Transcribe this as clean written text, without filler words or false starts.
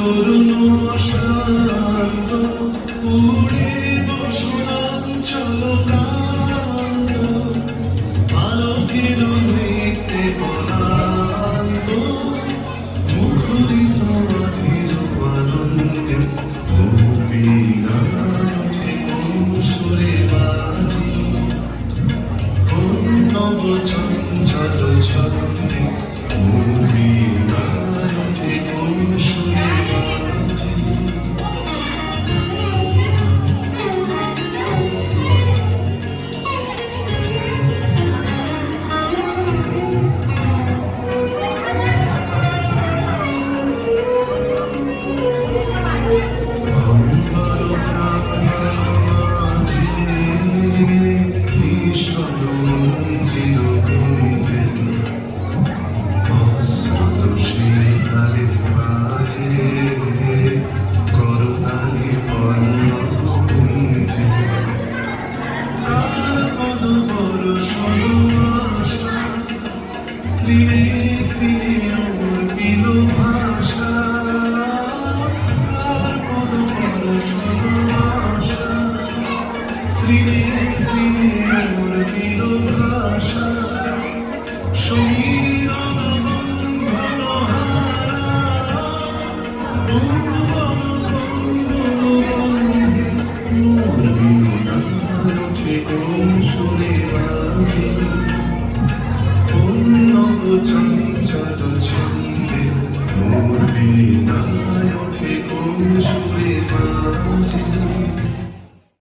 তরুণ শান্ত উড়ে বসনাঞ্চল কান্ত আলোকের নৃত্যে পরান্ত মুখরিত অধীর আনন্দে গোপীনাথে কোন সুরে বাজি কোন নব চঞ্চল ছন্দে গোপীনাথে কোন সুরে বাজি ত্রিনে ত্রিনে অমর বিল ভাষা পদ পরশ আশা ত্রিনে ত্রিনে অমর বিল ভাষা সমীরণ বন্ধন হারা মোর বিনার ওঠে কোন সুরে বাজে চঞ্চল ছন্দে মোর বিনায় ওঠে কোন সুরে বাজে